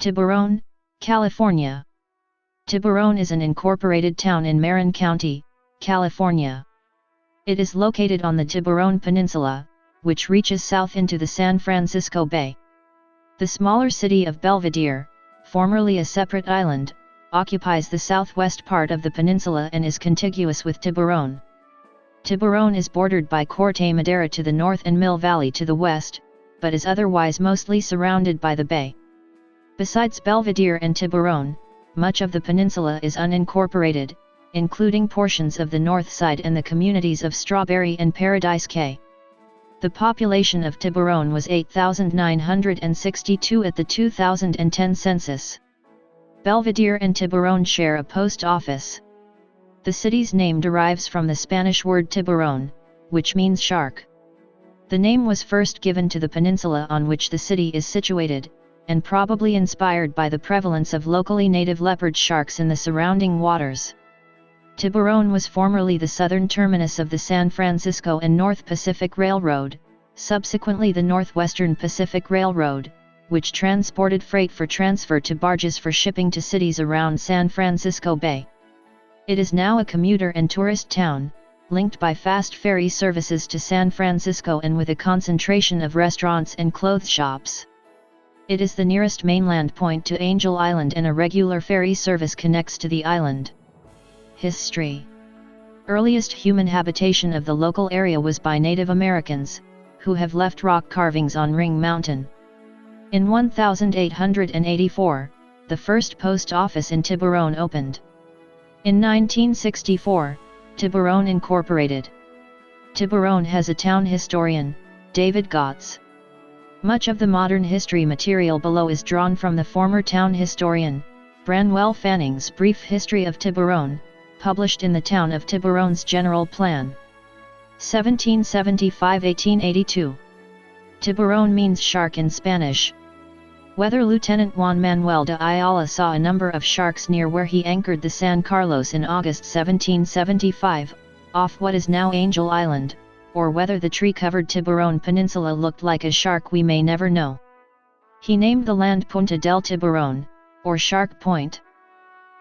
Tiburon, California. Tiburon is an incorporated town in Marin County, California. It is located on the Tiburon Peninsula, which reaches south into the San Francisco Bay. The smaller city of Belvidere, formerly a separate island, occupies the southwest part of the peninsula and is contiguous with Tiburon. Tiburon is bordered by Corte Madera to the north and Mill Valley to the west, but is otherwise mostly surrounded by the bay. Besides Belvidere and Tiburon, much of the peninsula is unincorporated, including portions of the north side and the communities of Strawberry and Paradise Cay. The population of Tiburon was 8,962 at the 2010 census. Belvidere and Tiburon share a post office. The city's name derives from the Spanish word tiburon, which means shark. The name was first given to the peninsula on which the city is situated, and probably inspired by the prevalence of locally native leopard sharks in the surrounding waters. Tiburon was formerly the southern terminus of the San Francisco and North Pacific Railroad, subsequently the Northwestern Pacific Railroad, which transported freight for transfer to barges for shipping to cities around San Francisco Bay. It is now a commuter and tourist town, linked by fast ferry services to San Francisco and with a concentration of restaurants and clothes shops. It is the nearest mainland point to Angel Island and a regular ferry service connects to the island. History. Earliest human habitation of the local area was by Native Americans, who have left rock carvings on Ring Mountain. In 1884, the first post office in Tiburon opened. In 1964, Tiburon Incorporated. Tiburon has a town historian, David Gotts. Much of the modern history material below is drawn from the former town historian, Branwell Fanning's Brief History of Tiburon, published in the Town of Tiburon's General Plan. 1775–1882. Tiburon means shark in Spanish. Whether Lieutenant Juan Manuel de Ayala saw a number of sharks near where he anchored the San Carlos in August 1775, off what is now Angel Island, or whether the tree-covered Tiburon Peninsula looked like a shark we may never know. He named the land Punta del Tiburon, or Shark Point.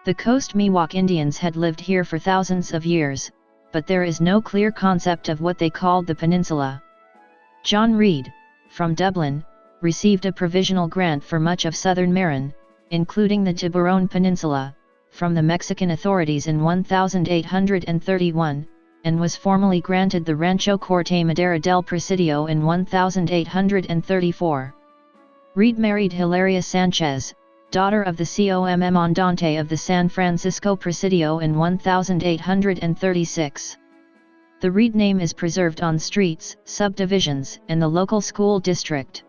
The Coast Miwok Indians had lived here for thousands of years, but there is no clear concept of what they called the peninsula. John Reed, from Dublin, received a provisional grant for much of southern Marin, including the Tiburon Peninsula, from the Mexican authorities in 1831, and was formally granted the Rancho Corte Madera del Presidio in 1834. Reed married Hilaria Sanchez, daughter of the Commandante of the San Francisco Presidio in 1836. The Reed name is preserved on streets, subdivisions, and the local school district.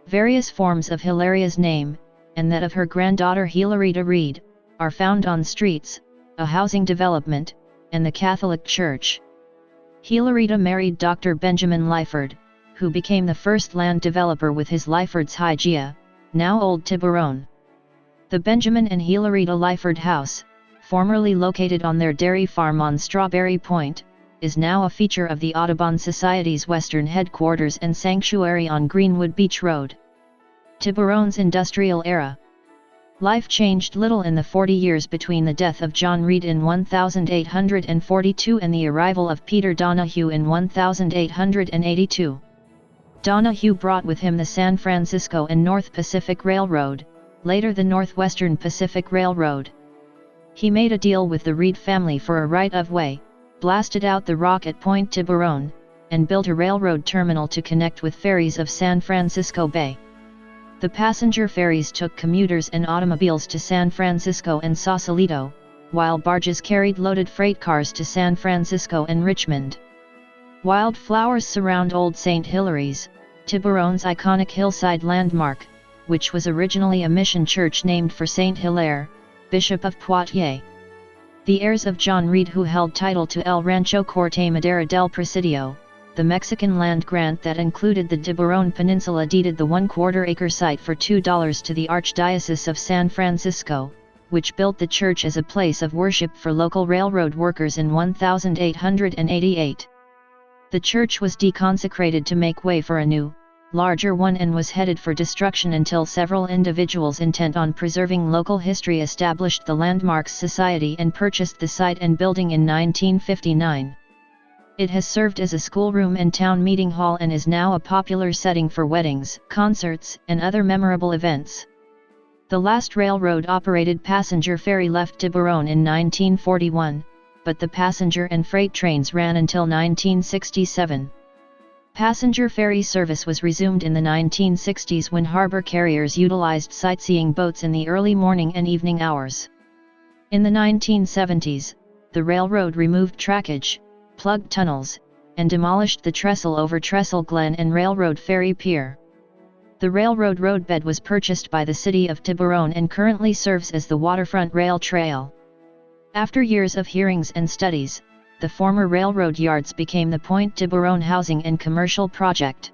Various forms of Hilaria's name, and that of her granddaughter Hilarita Reed, are found on streets, a housing development, and the Catholic Church. Hilarita married Dr. Benjamin Lyford, who became the first land developer with his Lyford's Hygeia, now Old Tiburon. The Benjamin and Hilarita Lyford House, formerly located on their dairy farm on Strawberry Point, is now a feature of the Audubon Society's western headquarters and sanctuary on Greenwood Beach Road. Tiburon's industrial era. Life changed little in the 40 years between the death of John Reed in 1842 and the arrival of Peter Donahue in 1882. Donahue brought with him the San Francisco and North Pacific Railroad, later the Northwestern Pacific Railroad. He made a deal with the Reed family for a right-of-way, blasted out the rock at Point Tiburon, and built a railroad terminal to connect with ferries of San Francisco Bay. The passenger ferries took commuters and automobiles to San Francisco and Sausalito, while barges carried loaded freight cars to San Francisco and Richmond. Wildflowers surround Old St. Hilary's, Tiburon's iconic hillside landmark, which was originally a mission church named for Saint Hilaire, Bishop of Poitiers. The heirs of John Reed, who held title to El Rancho Corte Madera del Presidio, the Mexican land grant that included the Tiburon Peninsula, deeded the 1/4 acre site for $2 to the Archdiocese of San Francisco, which built the church as a place of worship for local railroad workers in 1888. The church was deconsecrated to make way for a new, larger one, and was headed for destruction until several individuals intent on preserving local history established the Landmarks Society and purchased the site and building in 1959. It has served as a schoolroom and town meeting hall and is now a popular setting for weddings, concerts, and other memorable events. The last railroad-operated passenger ferry left Tiburon in 1941, but the passenger and freight trains ran until 1967. Passenger ferry service was resumed in the 1960s when harbor carriers utilized sightseeing boats in the early morning and evening hours. In the 1970s, the railroad removed trackage, plugged tunnels, and demolished the trestle over Trestle Glen and Railroad Ferry Pier. The railroad roadbed was purchased by the city of Tiburon and currently serves as the waterfront rail trail. After years of hearings and studies, the former railroad yards became the Point Tiburon Housing and Commercial Project.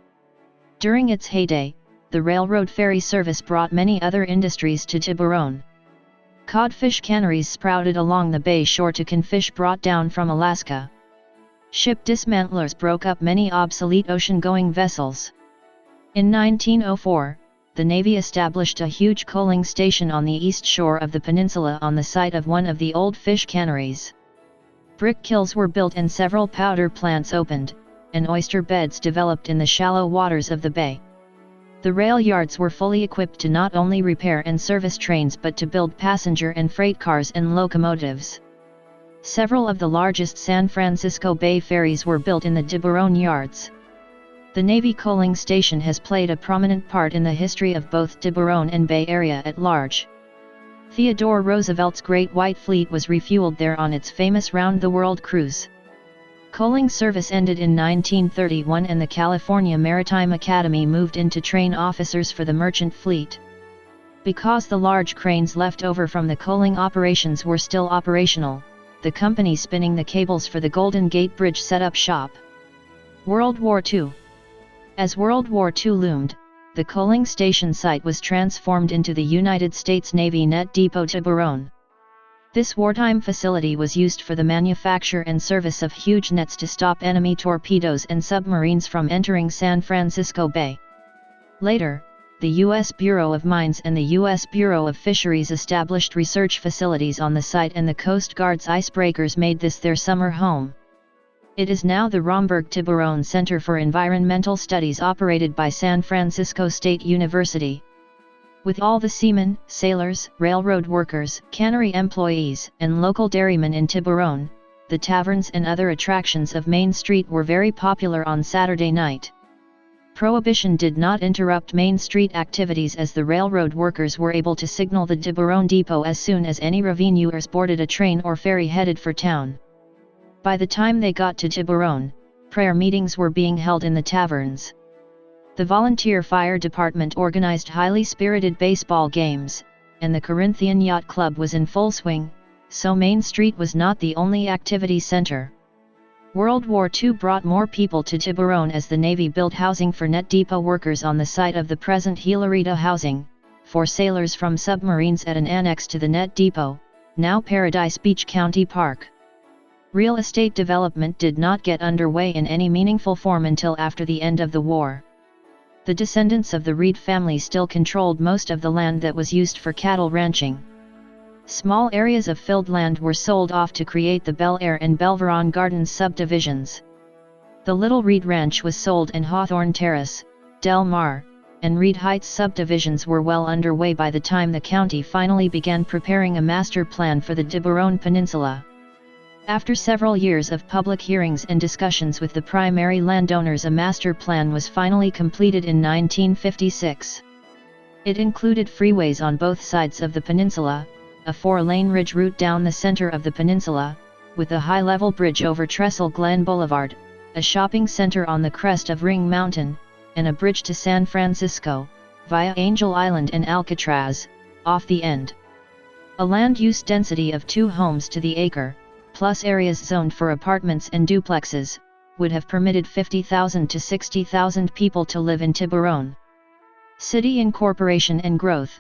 During its heyday, the railroad ferry service brought many other industries to Tiburon. Codfish canneries sprouted along the bay shore to can fish brought down from Alaska. Ship dismantlers broke up many obsolete ocean-going vessels. In 1904, the Navy established a huge coaling station on the east shore of the peninsula on the site of one of the old fish canneries. Brick kilns were built and several powder plants opened, and oyster beds developed in the shallow waters of the bay. The rail yards were fully equipped to not only repair and service trains but to build passenger and freight cars and locomotives. Several of the largest San Francisco Bay ferries were built in the Tiburon yards. The Navy coaling station has played a prominent part in the history of both Tiburon and Bay Area at large. Theodore Roosevelt's Great White Fleet was refueled there on its famous round-the-world cruise. Coaling service ended in 1931 and the California Maritime Academy moved in to train officers for the merchant fleet. Because the large cranes left over from the coaling operations were still operational, the company spinning the cables for the Golden Gate Bridge set up shop. World War II. As World War II loomed, the coaling station site was transformed into the United States Navy Net Depot Tiburon. This wartime facility was used for the manufacture and service of huge nets to stop enemy torpedoes and submarines from entering San Francisco Bay. Later, the U.S. Bureau of Mines and the U.S. Bureau of Fisheries established research facilities on the site, and the Coast Guard's icebreakers made this their summer home. It is now the Romberg Tiburon Center for Environmental Studies operated by San Francisco State University. With all the seamen, sailors, railroad workers, cannery employees, and local dairymen in Tiburon, the taverns and other attractions of Main Street were very popular on Saturday night. Prohibition did not interrupt Main Street activities as the railroad workers were able to signal the Tiburon Depot as soon as any revenuers boarded a train or ferry headed for town. By the time they got to Tiburon, prayer meetings were being held in the taverns. The volunteer fire department organized highly spirited baseball games, and the Corinthian Yacht Club was in full swing, so Main Street was not the only activity center. World War II brought more people to Tiburon as the Navy built housing for Net Depot workers on the site of the present Hilarita Housing, for sailors from submarines at an annex to the Net Depot, now Paradise Beach County Park. Real estate development did not get underway in any meaningful form until after the end of the war. The descendants of the Reed family still controlled most of the land that was used for cattle ranching. Small areas of filled land were sold off to create the Bel Air and Belveron Gardens subdivisions. The Little Reed Ranch was sold and Hawthorne Terrace, Del Mar, and Reed Heights subdivisions were well underway by the time the county finally began preparing a master plan for the Tiburon Peninsula. After several years of public hearings and discussions with the primary landowners, a master plan was finally completed in 1956. It included freeways on both sides of the peninsula, a 4-lane ridge route down the center of the peninsula, with a high-level bridge over Trestle Glen Boulevard, a shopping center on the crest of Ring Mountain, and a bridge to San Francisco, via Angel Island and Alcatraz, off the end. A land use density of 2 homes to the acre, plus areas zoned for apartments and duplexes, would have permitted 50,000 to 60,000 people to live in Tiburon. City incorporation and growth.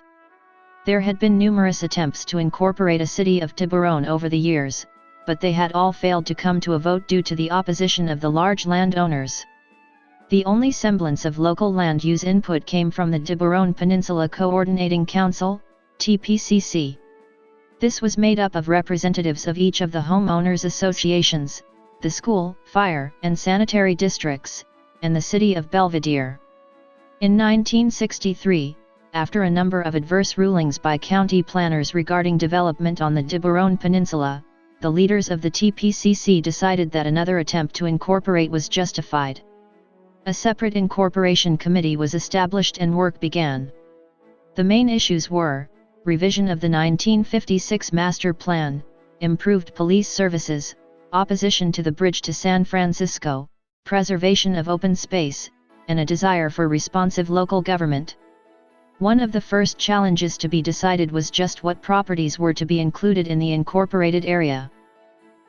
There had been numerous attempts to incorporate a city of Tiburon over the years, but they had all failed to come to a vote due to the opposition of the large landowners. The only semblance of local land use input came from the Tiburon Peninsula Coordinating Council, TPCC. This was made up of representatives of each of the homeowners associations, the school, fire, and sanitary districts, and the city of Belvedere. In 1963, after a number of adverse rulings by county planners regarding development on the Tiburon Peninsula, the leaders of the TPCC decided that another attempt to incorporate was justified. A separate incorporation committee was established and work began. The main issues were revision of the 1956 Master Plan, improved police services, opposition to the bridge to San Francisco, preservation of open space, and a desire for responsive local government. One of the first challenges to be decided was just what properties were to be included in the incorporated area.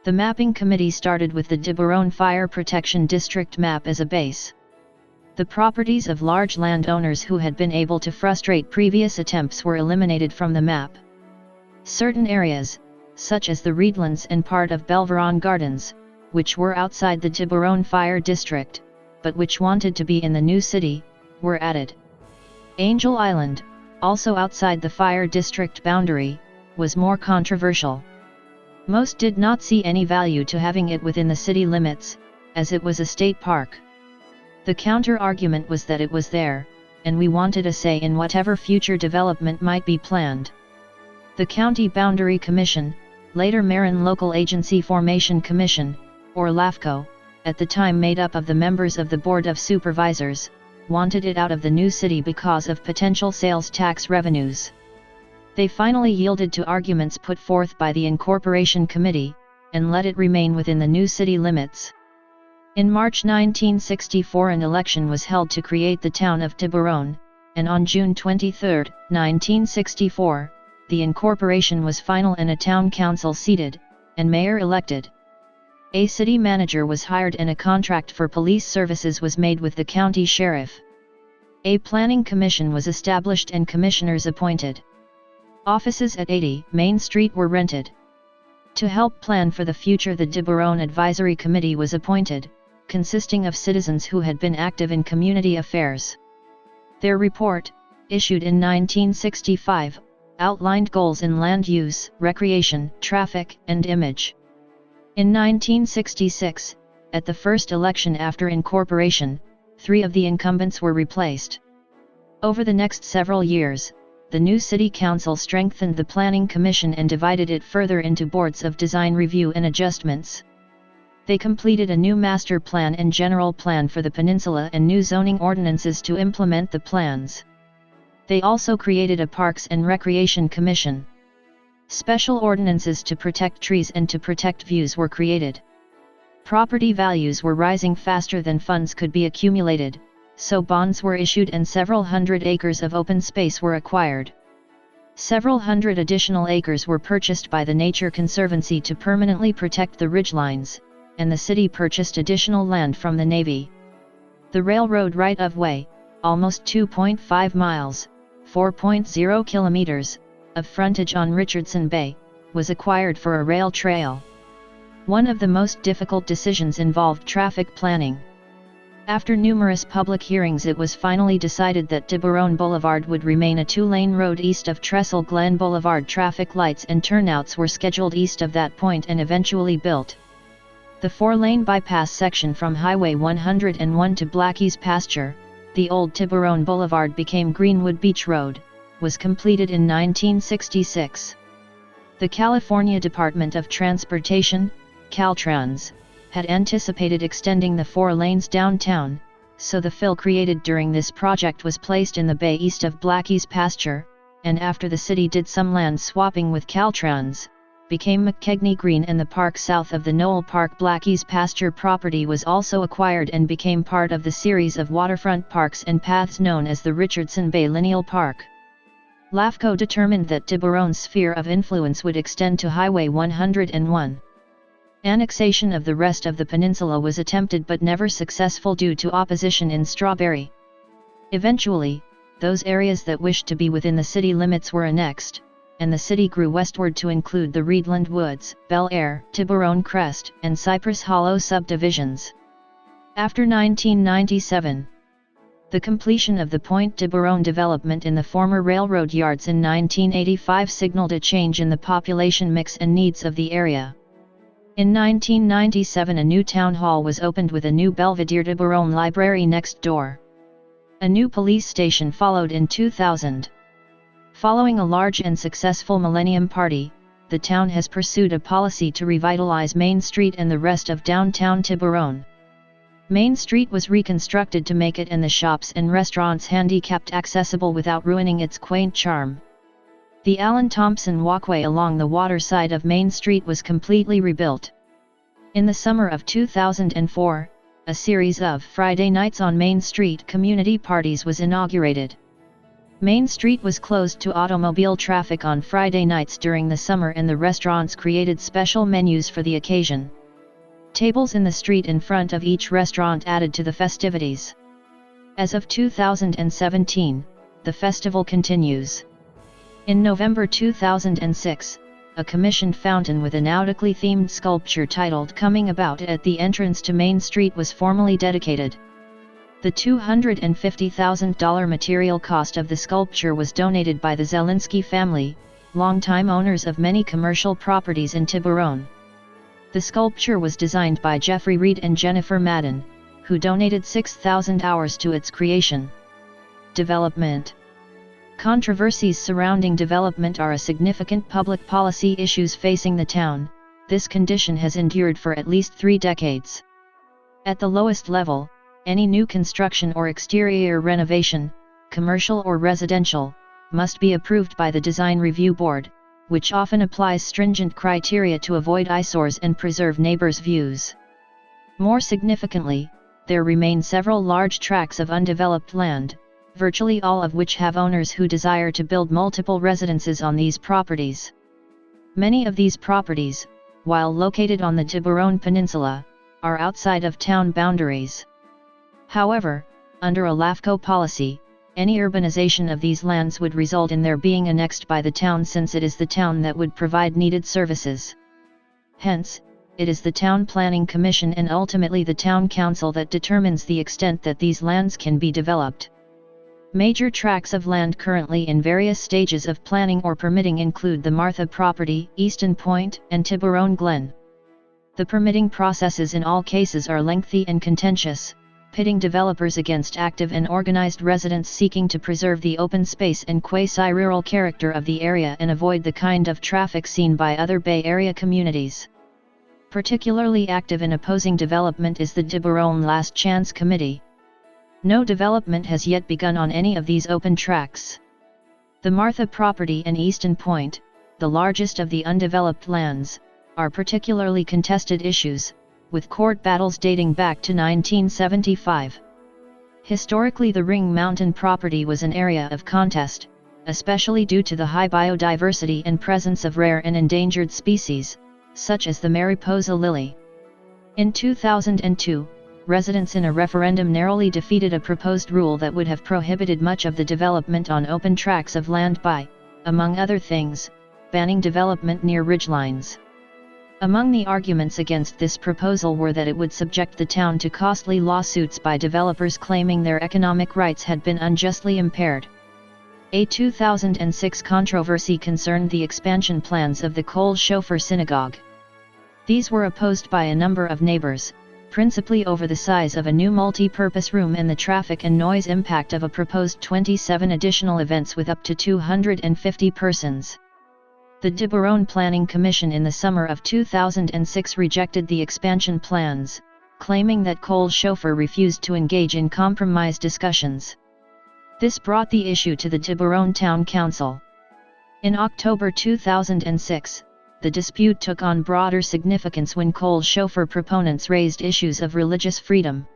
The mapping committee started with the Tiburon Fire Protection District map as a base. The properties of large landowners who had been able to frustrate previous attempts were eliminated from the map. Certain areas, such as the Reedlands and part of Belveron Gardens, which were outside the Tiburon Fire District, but which wanted to be in the new city, were added. Angel Island, also outside the fire district boundary, was more controversial. Most did not see any value to having it within the city limits, as it was a state park. The counter-argument was that it was there, and we wanted a say in whatever future development might be planned. The County Boundary Commission, later Marin Local Agency Formation Commission, or LAFCO, at the time made up of the members of the Board of Supervisors, wanted it out of the new city because of potential sales tax revenues. They finally yielded to arguments put forth by the Incorporation Committee, and let it remain within the new city limits. In March 1964 an election was held to create the town of Tiburon, and on June 23, 1964, the incorporation was final and a town council seated, and mayor elected. A city manager was hired and a contract for police services was made with the county sheriff. A planning commission was established and commissioners appointed. Offices at 80 Main Street were rented. To help plan for the future, the Tiburon Advisory Committee was appointed, consisting of citizens who had been active in community affairs. Their report, issued in 1965, outlined goals in land use, recreation, traffic, and image. In 1966, at the first election after incorporation, 3 of the incumbents were replaced. Over the next several years, the new city council strengthened the planning commission and divided it further into boards of design review and adjustments. They completed a new master plan and general plan for the peninsula and new zoning ordinances to implement the plans. They also created a Parks and Recreation Commission. Special ordinances to protect trees and to protect views were created. Property values were rising faster than funds could be accumulated, so bonds were issued and several hundred acres of open space were acquired. Several hundred additional acres were purchased by the Nature Conservancy to permanently protect the ridgelines, and the city purchased additional land from the Navy. The railroad right-of-way, almost 2.5 miles, 4.0 kilometers, of frontage on Richardson Bay, was acquired for a rail trail. One of the most difficult decisions involved traffic planning. After numerous public hearings, it was finally decided that Tiburon Boulevard would remain a 2-lane road east of Trestle Glen Boulevard. Traffic lights and turnouts were scheduled east of that point and eventually built. The 4-lane bypass section from Highway 101 to Blackie's Pasture, the old Tiburon Boulevard became Greenwood Beach Road, was completed in 1966. The California Department of Transportation, Caltrans, had anticipated extending the 4 lanes downtown, so the fill created during this project was placed in the bay east of Blackie's Pasture, and after the city did some land swapping with Caltrans, became McKegney Green, and the park south of the Knoll Park. Blackie's Pasture property was also acquired and became part of the series of waterfront parks and paths known as the Richardson Bay Lineal Park. LAFCO determined that Tiburon's sphere of influence would extend to Highway 101. Annexation of the rest of the peninsula was attempted but never successful due to opposition in Strawberry. Eventually, those areas that wished to be within the city limits were annexed, and the city grew westward to include the Reedland Woods, Bel Air, Tiburon Crest, and Cypress Hollow subdivisions. After 1997, the completion of the Pointe de Buron development in the former railroad yards in 1985 signaled a change in the population mix and needs of the area. In 1997 a new town hall was opened with a new Belvedere de Buron library next door. A new police station followed in 2000. Following a large and successful Millennium Party, the town has pursued a policy to revitalize Main Street and the rest of downtown Tiburon. Main Street was reconstructed to make it and the shops and restaurants handicapped accessible without ruining its quaint charm. The Alan Thompson Walkway along the water side of Main Street was completely rebuilt. In the summer of 2004, a series of Friday nights on Main Street community parties was inaugurated. Main Street was closed to automobile traffic on Friday nights during the summer and the restaurants created special menus for the occasion. Tables in the street in front of each restaurant added to the festivities. As of 2017, the festival continues. In November 2006, a commissioned fountain with a nautically themed sculpture titled Coming About at the entrance to Main Street was formally dedicated. The $250,000 material cost of the sculpture was donated by the Zelinsky family, longtime owners of many commercial properties in Tiburon. The sculpture was designed by Jeffrey Reed and Jennifer Madden, who donated 6,000 hours to its creation. Development. Controversies surrounding development are a significant public policy issues facing the town. This condition has endured for at least 3 decades. At the lowest level, any new construction or exterior renovation, commercial or residential, must be approved by the Design Review Board, which often applies stringent criteria to avoid eyesores and preserve neighbors' views. More significantly, there remain several large tracts of undeveloped land, virtually all of which have owners who desire to build multiple residences on these properties. Many of these properties, while located on the Tiburon Peninsula, are outside of town boundaries. However, under a LAFCO policy, any urbanization of these lands would result in their being annexed by the town since it is the town that would provide needed services. Hence, it is the Town Planning Commission and ultimately the Town Council that determines the extent that these lands can be developed. Major tracts of land currently in various stages of planning or permitting include the Martha property, Easton Point, and Tiburon Glen. The permitting processes in all cases are lengthy and contentious, pitting developers against active and organized residents seeking to preserve the open space and quasi-rural character of the area and avoid the kind of traffic seen by other Bay Area communities. Particularly active in opposing development is the Tiburon Last Chance Committee. No development has yet begun on any of these open tracts. The Martha property and Easton Point, the largest of the undeveloped lands, are particularly contested issues, with court battles dating back to 1975. Historically, the Ring Mountain property was an area of contest, especially due to the high biodiversity and presence of rare and endangered species, such as the Mariposa lily. In 2002, residents in a referendum narrowly defeated a proposed rule that would have prohibited much of the development on open tracts of land by, among other things, banning development near ridgelines. Among the arguments against this proposal were that it would subject the town to costly lawsuits by developers claiming their economic rights had been unjustly impaired. A 2006 controversy concerned the expansion plans of the Kol Shofer Synagogue. These were opposed by a number of neighbors, principally over the size of a new multi-purpose room and the traffic and noise impact of a proposed 27 additional events with up to 250 persons. The Tiburon Planning Commission in the summer of 2006 rejected the expansion plans, claiming that Kol Shofer refused to engage in compromise discussions. This brought the issue to the Tiburon Town Council. In October 2006, the dispute took on broader significance when Kol Shofer proponents raised issues of religious freedom.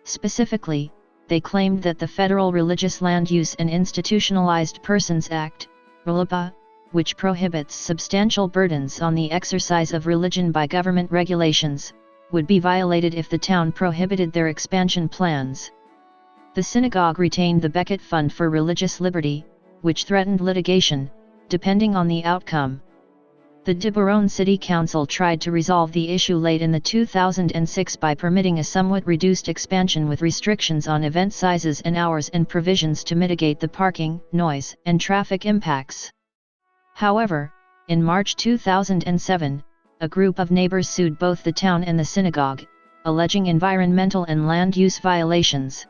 Specifically, they claimed that the Federal Religious Land Use and Institutionalized Persons Act, RLUIPA, which prohibits substantial burdens on the exercise of religion by government regulations, would be violated if the town prohibited their expansion plans. The synagogue retained the Becket Fund for Religious Liberty, which threatened litigation, depending on the outcome. The Tiburon City Council tried to resolve the issue late in the 2006 by permitting a somewhat reduced expansion with restrictions on event sizes and hours and provisions to mitigate the parking, noise, and traffic impacts. However, in March 2007, a group of neighbors sued both the town and the synagogue, alleging environmental and land use violations.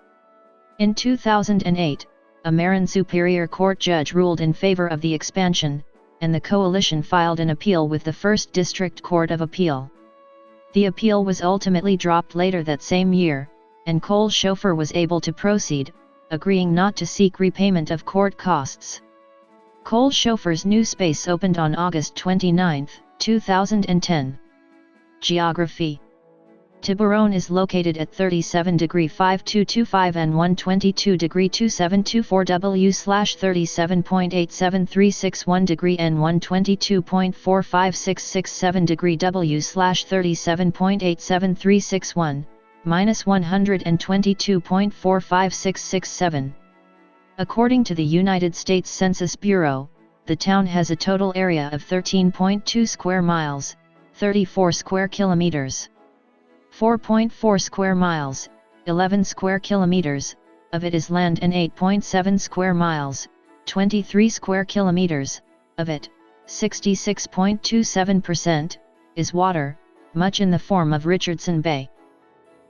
In 2008, a Marin Superior Court judge ruled in favor of the expansion, and the coalition filed an appeal with the First District Court of Appeal. The appeal was ultimately dropped later that same year, and Cole Chauffeur was able to proceed, agreeing not to seek repayment of court costs. Cole Chauffeur's new space opened on August 29, 2010. Geography. Tiburon is located at 37°5225 and 122°2724 W/37.87361° and 122.45667° W/37.87361, -122.45667. According to the United States Census Bureau, the town has a total area of 13.2 square miles, 34 square kilometers. 4.4 square miles, 11 square kilometers, of it is land, and 8.7 square miles, 23 square kilometers, of it, 66.27%, is water, much in the form of Richardson Bay.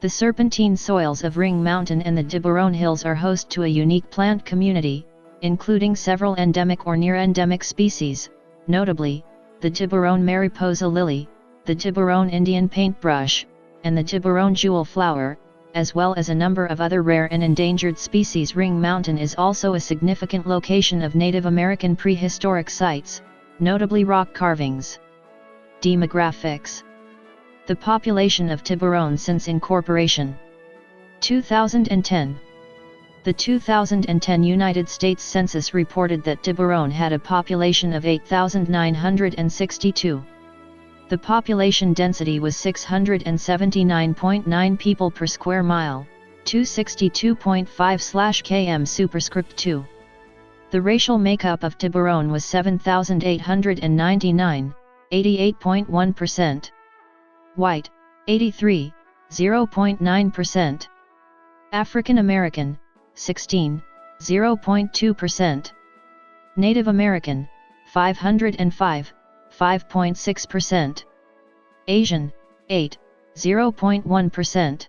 The serpentine soils of Ring Mountain and the Tiburon Hills are host to a unique plant community, including several endemic or near-endemic species, notably, the Tiburon mariposa lily, the Tiburon Indian paintbrush, and the Tiburon jewel flower, as well as a number of other rare and endangered species. Ring Mountain is also a significant location of Native American prehistoric sites, notably rock carvings. Demographics. The population of Tiburon since incorporation. 2010. The 2010 United States Census reported that Tiburon had a population of 8,962. The population density was 679.9 people per square mile, 262.5/km superscript 2. The racial makeup of Tiburon was 7,899, 88.1%. White, 83, 0.9%. African American, 16, 0.2%. Native American, 505, 5.6%. Asian, 8, 0.1%.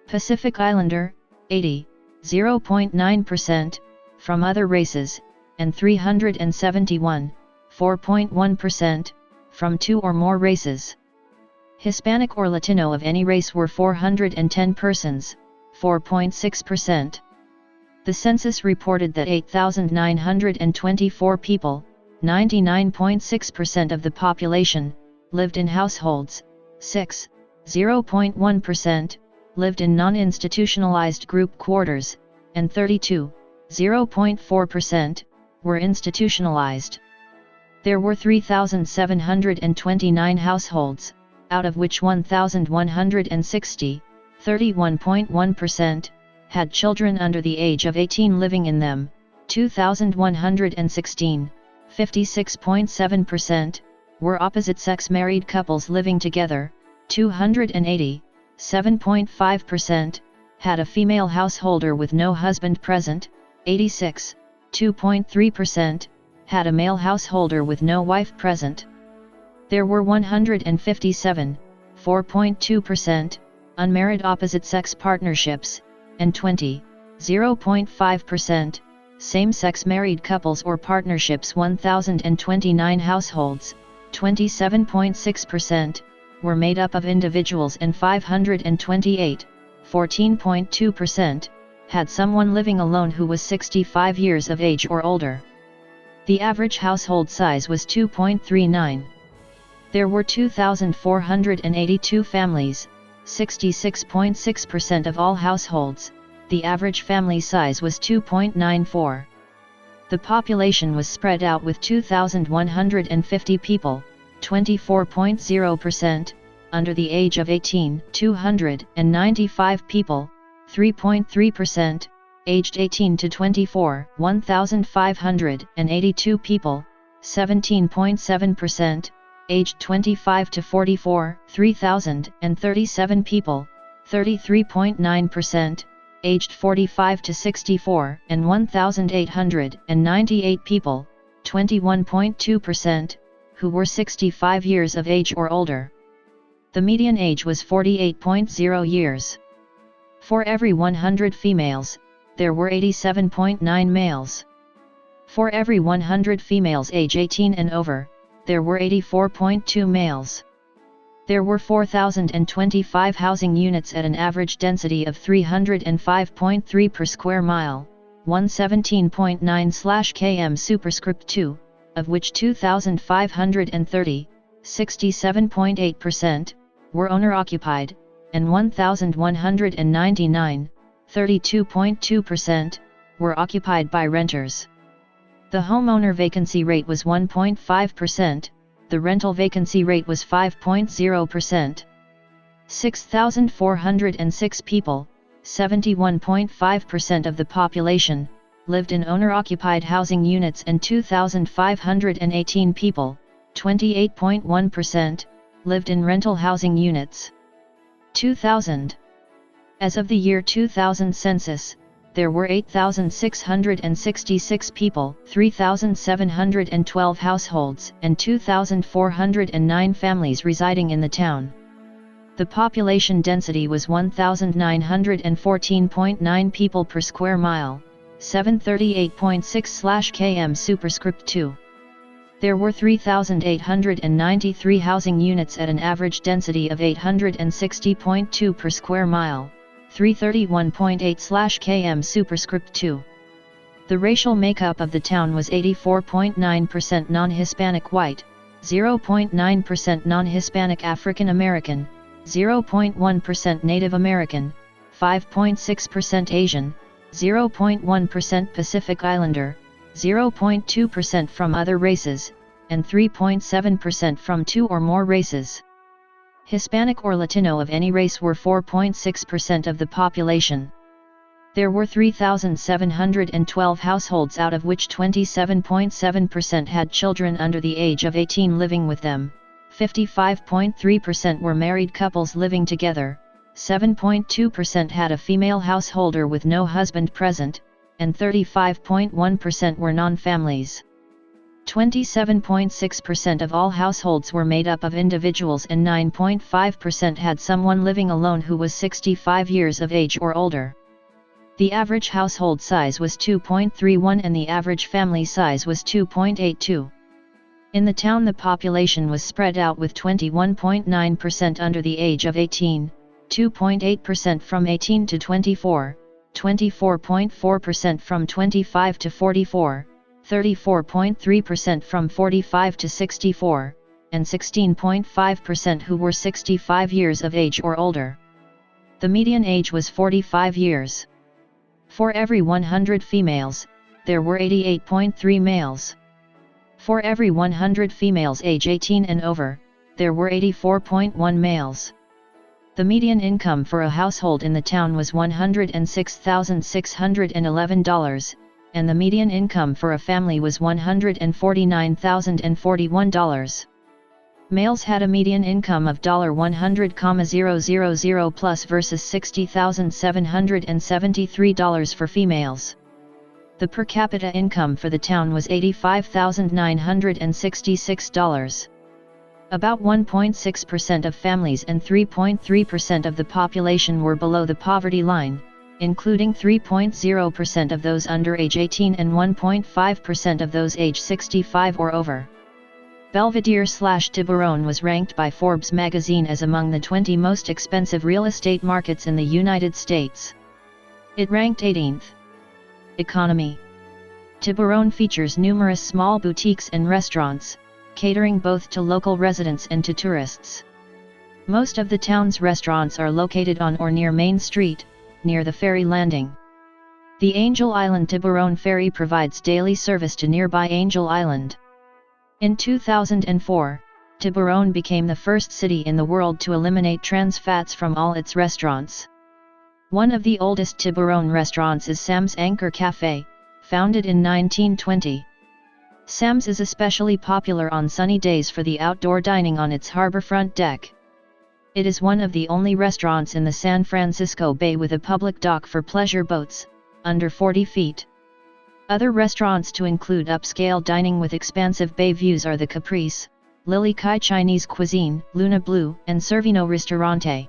Pacific Islander, 80, 0.9%, from other races, and 371, 4.1%, from 2 or more races. Hispanic or Latino of any race were 410 persons, 4.6%. The census reported that 8,924 people, 99.6% of the population, lived in households, 6, 0.1%, lived in non-institutionalized group quarters, and 32, 0.4%, were institutionalized. There were 3,729 households, out of which 1,160, 31.1%, had children under the age of 18 living in them, 2,116, 56.7%, were opposite-sex married couples living together, 280, 7.5%, had a female householder with no husband present, 86, 2.3%, had a male householder with no wife present. There were 157, 4.2%, unmarried opposite-sex partnerships, and 20, 0.5%, same-sex married couples or partnerships. 1,029 households, 27.6%, were made up of individuals, and 528, 14.2%, had someone living alone who was 65 years of age or older. The average household size was 2.39. There were 2,482 families, 66.6% of all households. The average family size was 2.94. The population was spread out with 2,150 people, 24.0%, under the age of 18, 295 people, 3.3%, aged 18 to 24, 1,582 people, 17.7%, aged 25 to 44, 3,037 people, 33.9%, aged 45 to 64 and 1,898 people, 21.2%, who were 65 years of age or older. The median age was 48.0 years. For every 100 females, there were 87.9 males. For every 100 females age 18 and over, there were 84.2 males. There were 4,025 housing units at an average density of 305.3 per square mile, 117.9/km superscript 2, of which 2,530, 67.8%, were owner-occupied, and 1,199, 32.2%, were occupied by renters. The homeowner vacancy rate was 1.5%, the rental vacancy rate was 5.0%. 6,406 people, 71.5% of the population, lived in owner-occupied housing units and 2,518 people, 28.1%, lived in rental housing units. 2000. As of the year 2000 census, there were 8,666 people, 3,712 households, and 2,409 families residing in the town. The population density was 1,914.9 people per square mile, 738.6/km superscript 2. There were 3,893 housing units at an average density of 860.2 per square mile, 331.8/km superscript 2. The racial makeup of the town was 84.9% non-Hispanic white, 0.9% non-Hispanic African American, 0.1% Native American, 5.6% Asian, 0.1% Pacific Islander, 0.2% from other races, and 3.7% from two or more races. Hispanic or Latino of any race were 4.6% of the population. There were 3,712 households, out of which 27.7% had children under the age of 18 living with them, 55.3% were married couples living together, 7.2% had a female householder with no husband present, and 35.1% were non-families. 27.6% of all households were made up of individuals, and 9.5% had someone living alone who was 65 years of age or older. The average household size was 2.31 and the average family size was 2.82. In the town the population was spread out, with 21.9% under the age of 18, 2.8% from 18 to 24, 24.4% from 25 to 44, 34.3% from 45 to 64, and 16.5% who were 65 years of age or older. The median age was 45 years. For every 100 females, there were 88.3 males. For every 100 females age 18 and over, there were 84.1 males. The median income for a household in the town was $106,611, and the median income for a family was $149,041. Males had a median income of $100,000 plus versus $60,773 for females. The per capita income for the town was $85,966. About 1.6% of families and 3.3% of the population were below the poverty line, including 3.0% of those under age 18 and 1.5% of those age 65 or over. Belvedere/Tiburon was ranked by Forbes magazine as among the 20 most expensive real estate markets in the United States. It ranked 18th. Economy. Tiburon features numerous small boutiques and restaurants, catering both to local residents and to tourists. Most of the town's restaurants are located on or near Main Street, near the ferry landing. The Angel Island Tiburon Ferry provides daily service to nearby Angel Island. In 2004, Tiburon became the first city in the world to eliminate trans fats from all its restaurants. One of the oldest Tiburon restaurants is Sam's Anchor Cafe, founded in 1920. Sam's is especially popular on sunny days for the outdoor dining on its harborfront deck. It is one of the only restaurants in the San Francisco Bay with a public dock for pleasure boats, under 40 feet. Other restaurants to include upscale dining with expansive bay views are the Caprice, Lily Kai Chinese Cuisine, Luna Blue, and Servino Ristorante.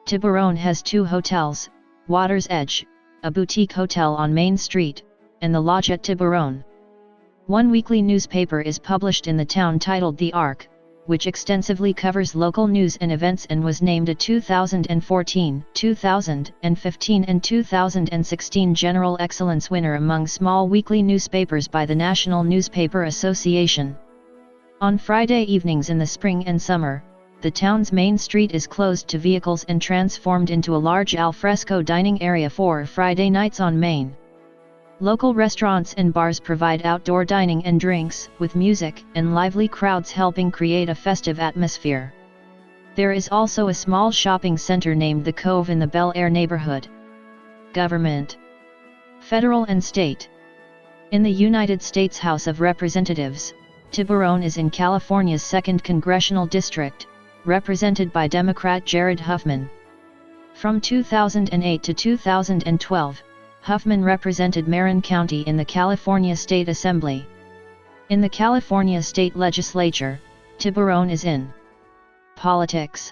Tiburon has 2 hotels, Water's Edge, a boutique hotel on Main Street, and the Lodge at Tiburon. One weekly newspaper is published in the town titled The Arc, which extensively covers local news and events and was named a 2014, 2015 and 2016 General Excellence winner among small weekly newspapers by the National Newspaper Association. On Friday evenings in the spring and summer, the town's main street is closed to vehicles and transformed into a large alfresco dining area for Friday nights on Main. Local restaurants and bars provide outdoor dining and drinks, with music and lively crowds helping create a festive atmosphere. There is also a small shopping center named The Cove in the Bel Air neighborhood. Government. Federal and state. In the United States House of Representatives, Tiburon is in California's 2nd Congressional District, represented by Democrat Jared Huffman. From 2008 to 2012, Huffman represented Marin County in the California State Assembly. In the California State Legislature, Tiburon is in. Politics.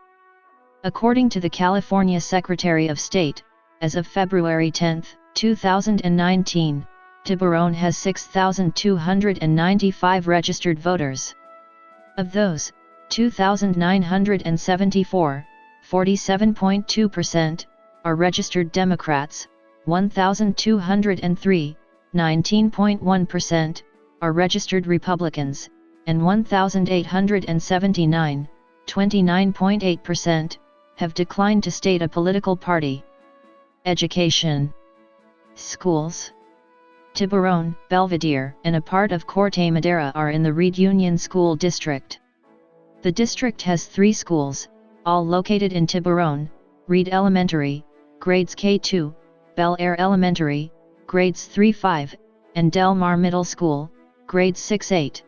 According to the California Secretary of State, as of February 10, 2019, Tiburon has 6,295 registered voters. Of those, 2,974, 47.2%, are registered Democrats, 1,203, 19.1%, are registered Republicans, and 1,879, 29.8%, have declined to state a political party. Education. Schools. Tiburon, Belvedere, and a part of Corte Madera are in the Reed Union School District. The district has 3 schools, all located in Tiburon: Reed Elementary, grades K-2, Bel Air Elementary, grades 3-5, and Del Mar Middle School, grades 6-8.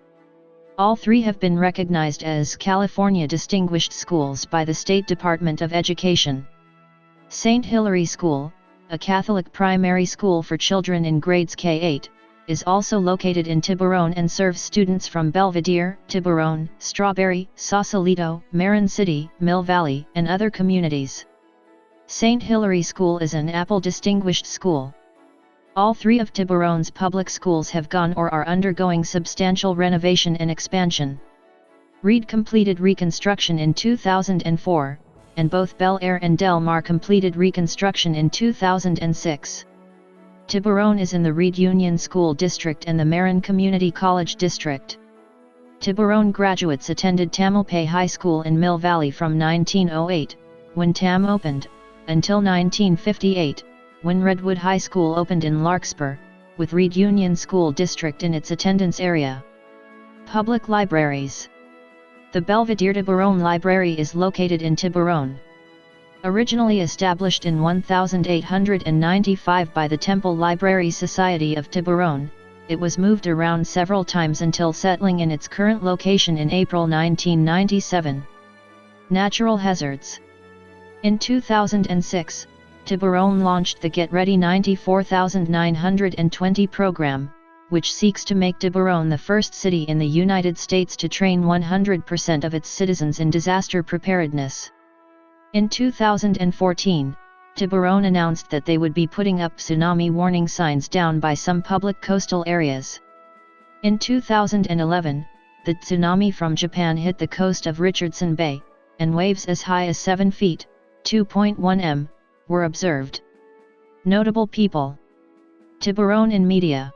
All 3 have been recognized as California Distinguished Schools by the State Department of Education. St. Hilary School, a Catholic primary school for children in grades K-8, is also located in Tiburon and serves students from Belvedere, Tiburon, Strawberry, Sausalito, Marin City, Mill Valley, and other communities. St. Hilary School is an Apple Distinguished School. All 3 of Tiburon's public schools have gone or are undergoing substantial renovation and expansion. Reed completed reconstruction in 2004, and both Bel Air and Del Mar completed reconstruction in 2006. Tiburon is in the Reed Union School District and the Marin Community College District. Tiburon graduates attended Tamalpais High School in Mill Valley from 1908, when TAM opened, until 1958, when Redwood High School opened in Larkspur, with Reed Union School District in its attendance area. Public libraries. The Belvedere Tiburon Library is located in Tiburon. Originally established in 1895 by the Temple Library Society of Tiburon, it was moved around several times until settling in its current location in April 1997. Natural hazards. In 2006, Tiburon launched the Get Ready 94,920 program, which seeks to make Tiburon the first city in the United States to train 100% of its citizens in disaster preparedness. In 2014, Tiburon announced that they would be putting up tsunami warning signs down by some public coastal areas. In 2011, the tsunami from Japan hit the coast of Richardson Bay, and waves as high as 7 feet, 2.1 m, were observed. Notable people. Tiburon in media.